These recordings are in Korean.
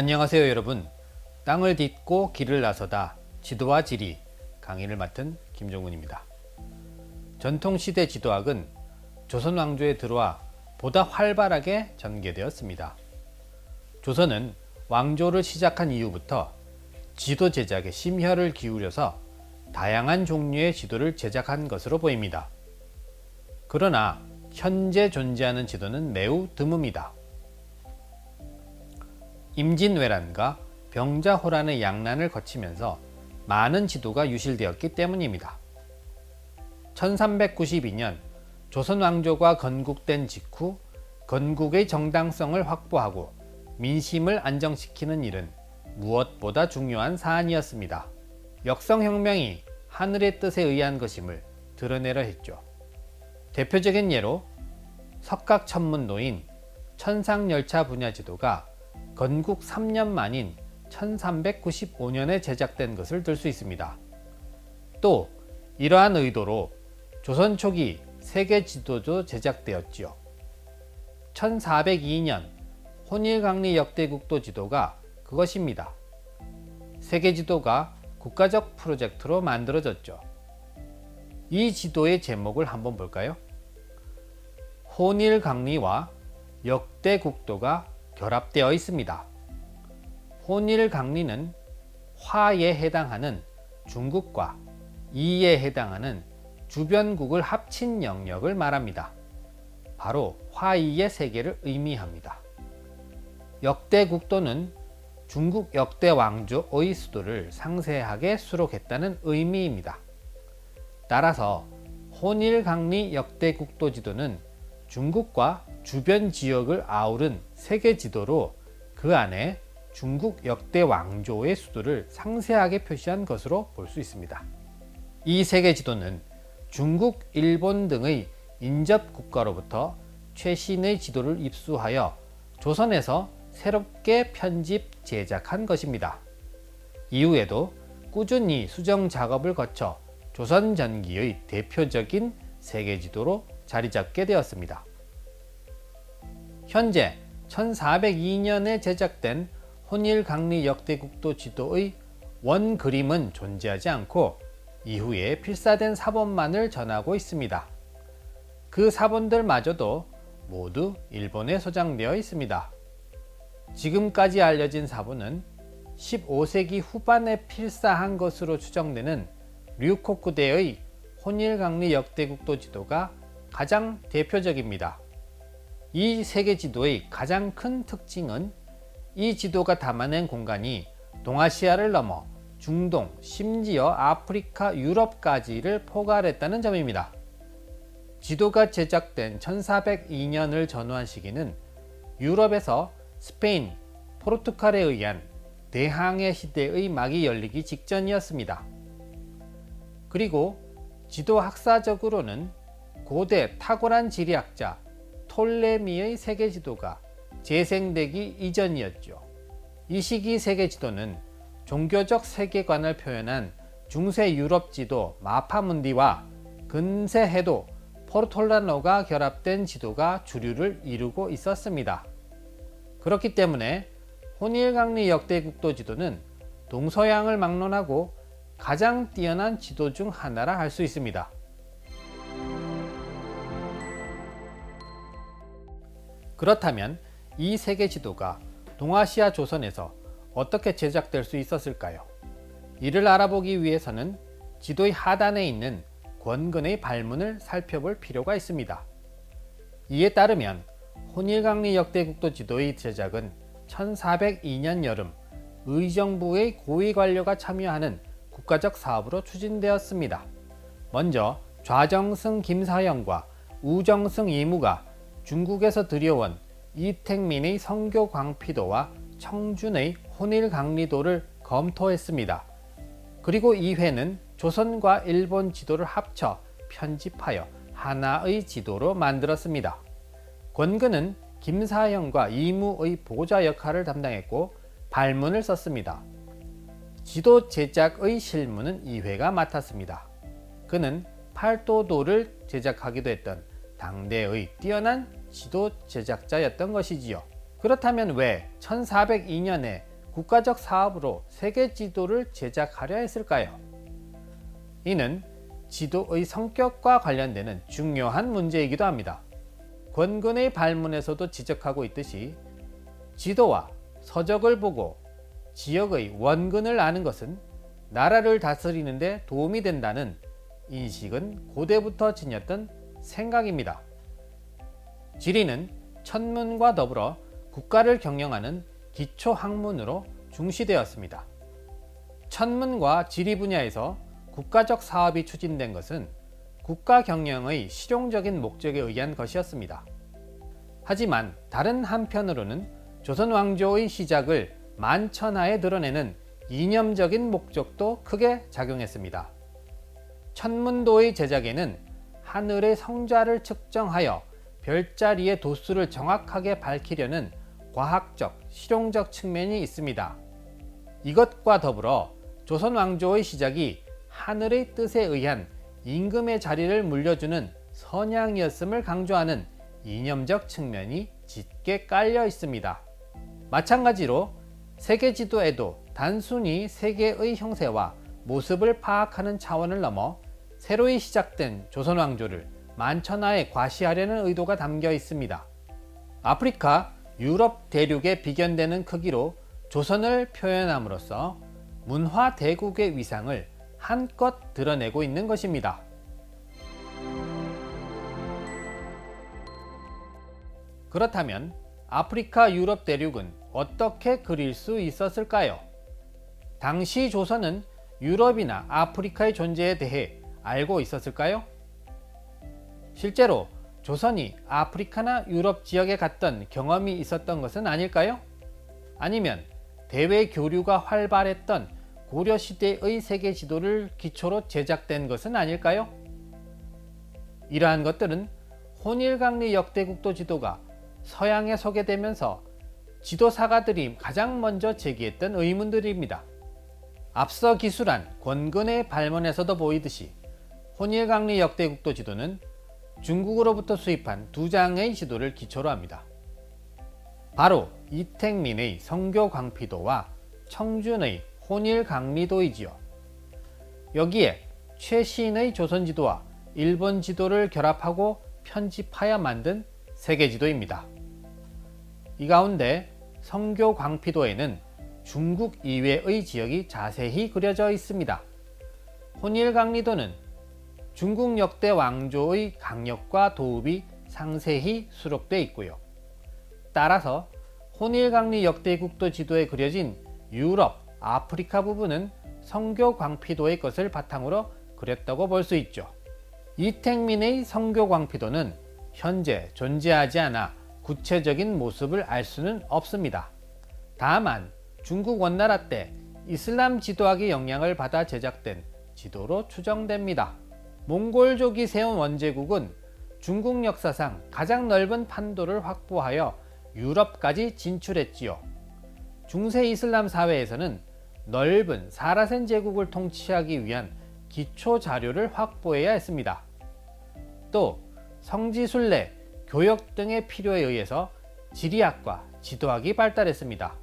안녕하세요 여러분. 땅을 딛고 길을 나서다 지도와 지리 강의를 맡은 김종훈입니다. 전통시대 지도학은 조선 왕조에 들어와 보다 활발하게 전개되었습니다. 조선은 왕조를 시작한 이후부터 지도 제작에 심혈을 기울여서 다양한 종류의 지도를 제작한 것으로 보입니다. 그러나 현재 존재하는 지도는 매우 드뭅니다. 임진왜란과 병자호란의 양난을 거치면서 많은 지도가 유실되었기 때문입니다. 1392년 조선 왕조가 건국된 직후 건국의 정당성을 확보하고 민심을 안정시키는 일은 무엇보다 중요한 사안이었습니다. 역성혁명이 하늘의 뜻에 의한 것임을 드러내려 했죠. 대표적인 예로 석각천문도인 천상열차 분야지도가 건국 3년 만인 1395년에 제작된 것을 들 수 있습니다. 또 이러한 의도로 조선 초기 세계지도도 제작되었지요. 1402년 혼일강리 역대국도 지도가 그것입니다. 세계지도가 국가적 프로젝트로 만들어졌죠. 이 지도의 제목을 한번 볼까요? 혼일강리와 역대국도가 결합되어 있습니다. 혼일강리는 화에 해당하는 중국과 이에 해당하는 주변국을 합친 영역을 말합니다. 바로 화이의 세계를 의미합니다. 역대국도는 중국 역대 왕조의 수도를 상세하게 수록했다는 의미입니다. 따라서 혼일강리 역대국도 지도는 중국과 주변 지역을 아우른 세계 지도로 그 안에 중국 역대 왕조의 수도를 상세하게 표시한 것으로 볼 수 있습니다. 이 세계 지도는 중국, 일본 등의 인접 국가로부터 최신의 지도를 입수하여 조선에서 새롭게 편집, 제작한 것입니다. 이후에도 꾸준히 수정 작업을 거쳐 조선 전기의 대표적인 세계 지도로 자리 잡게 되었습니다. 현재 1402년에 제작된 혼일강리 역대국도 지도의 원 그림은 존재하지 않고 이후에 필사된 사본만을 전하고 있습니다. 그 사본들마저도 모두 일본에 소장되어 있습니다. 지금까지 알려진 사본은 15세기 후반에 필사한 것으로 추정되는 류코쿠대의 혼일강리 역대국도 지도가 가장 대표적입니다. 이 세계 지도의 가장 큰 특징은 이 지도가 담아낸 공간이 동아시아를 넘어 중동, 심지어 아프리카, 유럽까지를 포괄했다는 점입니다. 지도가 제작된 1402년을 전후한 시기는 유럽에서 스페인, 포르투갈에 의한 대항해 시대의 막이 열리기 직전이었습니다. 그리고 지도 학사적으로는 고대 탁월한 지리학자 톨레미의 세계지도가 재생되기 이전이었죠. 이 시기 세계지도는 종교적 세계관을 표현한 중세 유럽 지도 마파문디와 근세 해도 포르톨라노가 결합된 지도가 주류를 이루고 있었습니다. 그렇기 때문에 혼일강리 역대국도 지도는 동서양을 막론하고 가장 뛰어난 지도 중 하나라 할 수 있습니다. 그렇다면 이 세계 지도가 동아시아 조선에서 어떻게 제작될 수 있었을까요? 이를 알아보기 위해서는 지도의 하단에 있는 권근의 발문을 살펴볼 필요가 있습니다. 이에 따르면 혼일강리 역대국도 지도의 제작은 1402년 여름 의정부의 고위 관료가 참여하는 국가적 사업으로 추진되었습니다. 먼저 좌정승 김사영과 우정승 이무가 중국에서 들여온 이택민의 성교 광피도와 청준의 혼일강리도를 검토했습니다. 그리고 이회는 조선과 일본 지도를 합쳐 편집하여 하나의 지도로 만들었습니다. 권근은 김사영과 이무의 보좌 역할을 담당했고 발문을 썼습니다. 지도 제작의 실무는 이회가 맡았습니다. 그는 팔도도를 제작하기도 했던 당대의 뛰어난 지도 제작자였던 것이지요. 그렇다면 왜 1402년에 국가적 사업으로 세계 지도를 제작하려 했을까요? 이는 지도의 성격과 관련되는 중요한 문제이기도 합니다. 권근의 발문에서도 지적하고 있듯이 지도와 서적을 보고 지역의 원근을 아는 것은 나라를 다스리는 데 도움이 된다는 인식은 고대부터 지녔던 생각입니다. 지리는 천문과 더불어 국가를 경영하는 기초 학문으로 중시되었습니다. 천문과 지리 분야에서 국가적 사업이 추진된 것은 국가 경영의 실용적인 목적에 의한 것이었습니다. 하지만 다른 한편으로는 조선 왕조의 시작을 만천하에 드러내는 이념적인 목적도 크게 작용했습니다. 천문도의 제작에는 하늘의 성자를 측정하여 별자리의 도수를 정확하게 밝히려는 과학적, 실용적 측면이 있습니다. 이것과 더불어 조선 왕조의 시작이 하늘의 뜻에 의한 임금의 자리를 물려주는 선양이었음을 강조하는 이념적 측면이 짙게 깔려 있습니다. 마찬가지로 세계지도에도 단순히 세계의 형세와 모습을 파악하는 차원을 넘어 새로이 시작된 조선 왕조를 만천하에 과시하려는 의도가 담겨 있습니다. 아프리카, 유럽 대륙에 비견되는 크기로 조선을 표현함으로써 문화 대국의 위상을 한껏 드러내고 있는 것입니다. 그렇다면 아프리카, 유럽 대륙은 어떻게 그릴 수 있었을까요? 당시 조선은 유럽이나 아프리카의 존재에 대해 알고 있었을까요? 실제로 조선이 아프리카나 유럽 지역에 갔던 경험이 있었던 것은 아닐까요? 아니면 대외 교류가 활발했던 고려시대의 세계 지도를 기초로 제작된 것은 아닐까요? 이러한 것들은 혼일강리 역대국도 지도가 서양에 소개되면서 지도사가들이 가장 먼저 제기했던 의문들입니다. 앞서 기술한 권근의 발문에서도 보이듯이 혼일강리 역대국도 지도는 중국으로부터 수입한 두 장의 지도를 기초로 합니다. 바로 이택민의 성교광피도와 청준의 혼일강리도이지요. 여기에 최신의 조선지도와 일본 지도를 결합하고 편집하여 만든 세계지도입니다. 이 가운데 성교광피도에는 중국 이외의 지역이 자세히 그려져 있습니다. 혼일강리도는 중국 역대 왕조의 강력과 도읍이 상세히 수록되어 있고요. 따라서 혼일강리 역대국도 지도에 그려진 유럽, 아프리카 부분은 성교광피도의 것을 바탕으로 그렸다고 볼 수 있죠. 이택민의 성교광피도는 현재 존재하지 않아 구체적인 모습을 알 수는 없습니다. 다만 중국 원나라 때 이슬람 지도학의 영향을 받아 제작된 지도로 추정됩니다. 몽골족이 세운 원제국은 중국 역사상 가장 넓은 판도를 확보하여 유럽까지 진출했지요. 중세 이슬람 사회에서는 넓은 사라센 제국을 통치하기 위한 기초 자료를 확보해야 했습니다. 또 성지순례, 교역 등의 필요에 의해서 지리학과 지도학이 발달했습니다.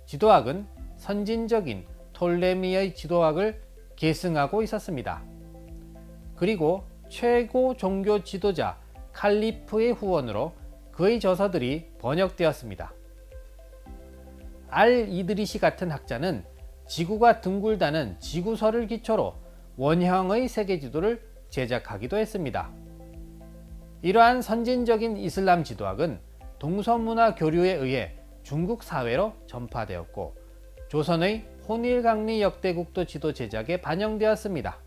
지도학은 선진적인 톨레미의 지도학을 계승하고 있었습니다. 그리고 최고 종교 지도자 칼리프의 후원으로 그의 저서들이 번역되었습니다. 알-이드리시 같은 학자는 지구가 둥글다는 지구설을 기초로 원형의 세계지도를 제작하기도 했습니다. 이러한 선진적인 이슬람 지도학은 동서문화 교류에 의해 중국 사회로 전파되었고 조선의 혼일강리 역대국도 지도 제작에 반영되었습니다.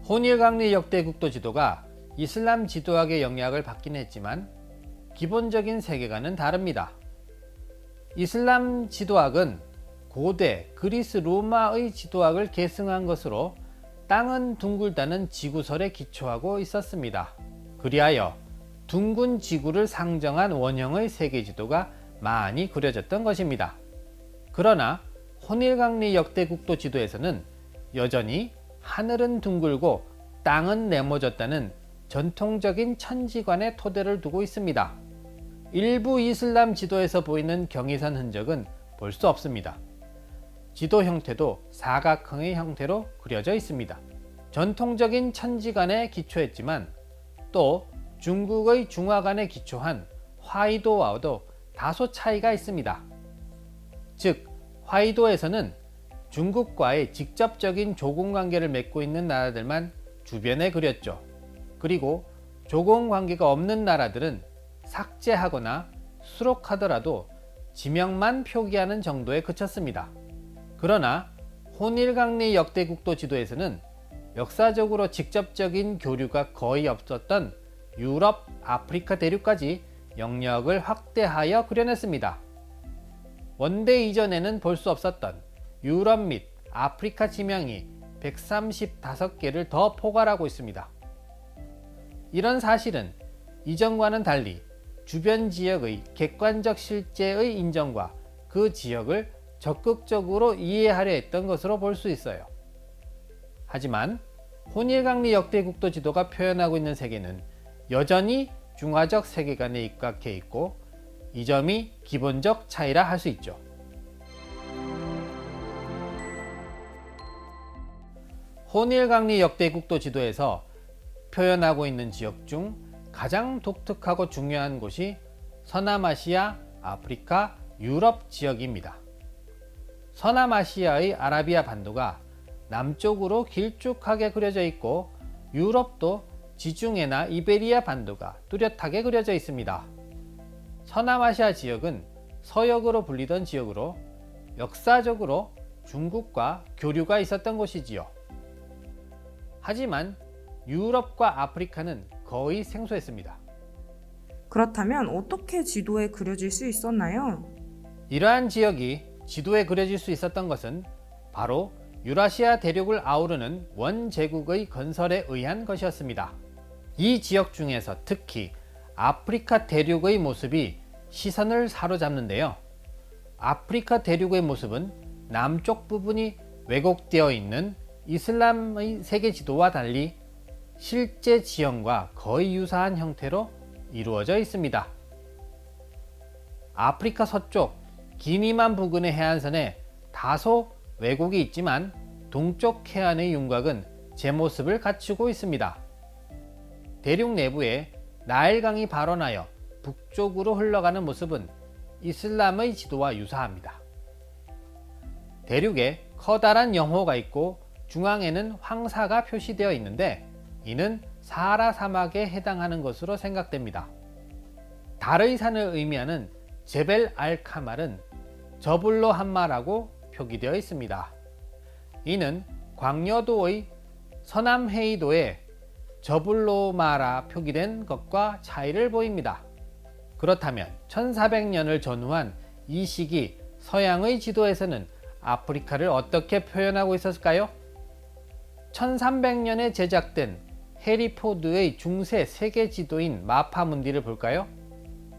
혼일강리 역대국도 지도가 이슬람 지도학의 영향을 받긴 했지만 기본적인 세계관은 다릅니다. 이슬람 지도학은 고대 그리스 로마의 지도학을 계승한 것으로 땅은 둥글다는 지구설에 기초하고 있었습니다. 그리하여 둥근 지구를 상정한 원형의 세계지도가 많이 그려졌던 것입니다. 그러나 혼일강리 역대국도 지도에서는 여전히 하늘은 둥글고 땅은 네모졌다는 전통적인 천지관의 토대를 두고 있습니다. 일부 이슬람 지도에서 보이는 경의선 흔적은 볼 수 없습니다. 지도 형태도 사각형의 형태로 그려져 있습니다. 전통적인 천지관에 기초했지만 또 중국의 중화관에 기초한 화이도와도 다소 차이가 있습니다. 즉, 화이도에서는 중국과의 직접적인 조공관계를 맺고 있는 나라들만 주변에 그렸죠. 그리고 조공관계가 없는 나라들은 삭제하거나 수록하더라도 지명만 표기하는 정도에 그쳤습니다. 그러나 혼일강리 역대국도 지도에서는 역사적으로 직접적인 교류가 거의 없었던 유럽, 아프리카 대륙까지 영역을 확대하여 그려냈습니다. 원대 이전에는 볼 수 없었던 유럽 및 아프리카 지명이 135개를 더 포괄하고 있습니다. 이런 사실은 이전과는 달리 주변 지역의 객관적 실제의 인정과 그 지역을 적극적으로 이해하려 했던 것으로 볼 수 있어요. 하지만 혼일강리 역대국도 지도가 표현하고 있는 세계는 여전히 중화적 세계관에 입각해 있고 이 점이 기본적 차이라 할 수 있죠. 혼일강리 역대국도 지도에서 표현하고 있는 지역 중 가장 독특하고 중요한 곳이 서남아시아, 아프리카, 유럽 지역입니다. 서남아시아의 아라비아 반도가 남쪽으로 길쭉하게 그려져 있고 유럽도 지중해나 이베리아 반도가 뚜렷하게 그려져 있습니다. 서남아시아 지역은 서역으로 불리던 지역으로 역사적으로 중국과 교류가 있었던 곳이지요. 하지만 유럽과 아프리카는 거의 생소했습니다. 그렇다면 어떻게 지도에 그려질 수 있었나요? 이러한 지역이 지도에 그려질 수 있었던 것은 바로 유라시아 대륙을 아우르는 원제국의 건설에 의한 것이었습니다. 이 지역 중에서 특히 아프리카 대륙의 모습이 시선을 사로잡는데요. 아프리카 대륙의 모습은 남쪽 부분이 왜곡되어 있는 이슬람의 세계 지도와 달리 실제 지형과 거의 유사한 형태로 이루어져 있습니다. 아프리카 서쪽 기니만 부근의 해안선에 다소 왜곡이 있지만 동쪽 해안의 윤곽은 제 모습을 갖추고 있습니다. 대륙 내부에 나일강이 발원하여 북쪽으로 흘러가는 모습은 이슬람의 지도와 유사합니다. 대륙에 커다란 영호가 있고 중앙에는 황사가 표시되어 있는데 이는 사하라 사막에 해당하는 것으로 생각됩니다. 달의 산을 의미하는 제벨 알 카말은 저불로 한마라고 표기되어 있습니다. 이는 광여도의 서남헤이도에 저불로마라 표기된 것과 차이를 보입니다. 그렇다면 1400년을 전후한 이 시기 서양의 지도에서는 아프리카를 어떻게 표현하고 있었을까요? 1300년에 제작된 해리포드의 중세 세계 지도인 마파문디를 볼까요?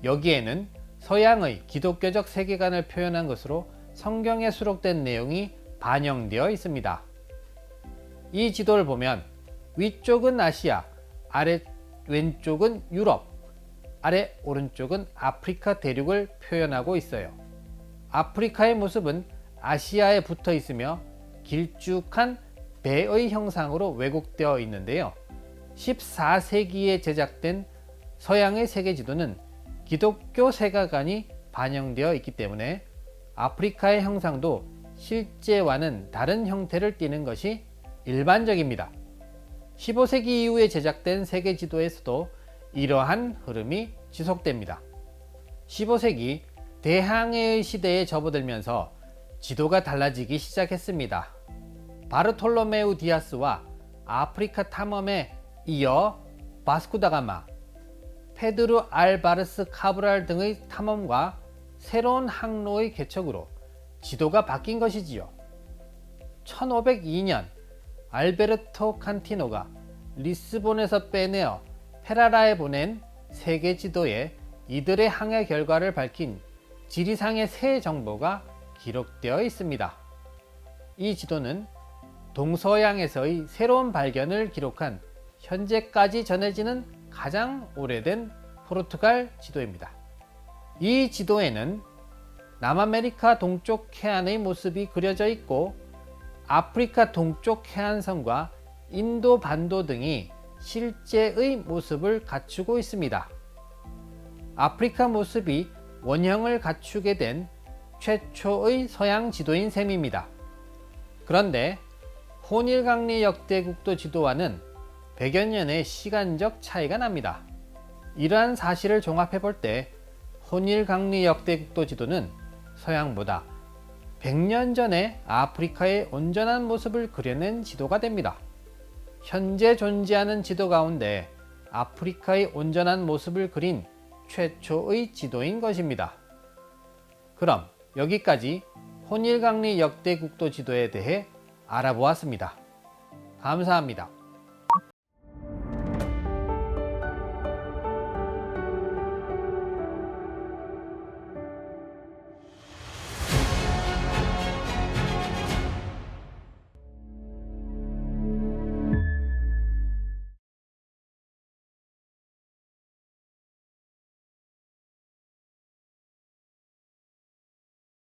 여기에는 서양의 기독교적 세계관을 표현한 것으로 성경에 수록된 내용이 반영되어 있습니다. 이 지도를 보면 위쪽은 아시아, 아래 왼쪽은 유럽, 아래 오른쪽은 아프리카 대륙을 표현하고 있어요. 아프리카의 모습은 아시아에 붙어 있으며 길쭉한 배의 형상으로 왜곡되어 있는데요. 14세기에 제작된 서양의 세계지도는 기독교 세계관이 반영되어 있기 때문에 아프리카의 형상도 실제와는 다른 형태를 띠는 것이 일반적입니다. 15세기 이후에 제작된 세계지도에서도 이러한 흐름이 지속됩니다. 15세기 대항해의 시대에 접어들면서 지도가 달라지기 시작했습니다. 바르톨로메우 디아스와 아프리카 탐험에 이어 바스코다가마, 페드로 알바르스 카브랄 등의 탐험과 새로운 항로의 개척으로 지도가 바뀐 것이지요. 1502년 알베르토 칸티노가 리스본에서 빼내어 페라라에 보낸 세계 지도에 이들의 항해 결과를 밝힌 지리상의 새 정보가 기록되어 있습니다. 이 지도는 동서양에서의 새로운 발견을 기록한 현재까지 전해지는 가장 오래된 포르투갈 지도입니다. 이 지도에는 남아메리카 동쪽 해안의 모습이 그려져 있고 아프리카 동쪽 해안선과 인도 반도 등이 실제의 모습을 갖추고 있습니다. 아프리카 모습이 원형을 갖추게 된 최초의 서양 지도인 셈입니다. 그런데 혼일강리 역대국도 지도와는 100여 년의 시간적 차이가 납니다. 이러한 사실을 종합해 볼 때 혼일강리 역대국도 지도는 서양보다 100년 전에 아프리카의 온전한 모습을 그려낸 지도가 됩니다. 현재 존재하는 지도 가운데 아프리카의 온전한 모습을 그린 최초의 지도인 것입니다. 그럼 여기까지 혼일강리 역대국도 지도에 대해 알아보았습니다. 감사합니다.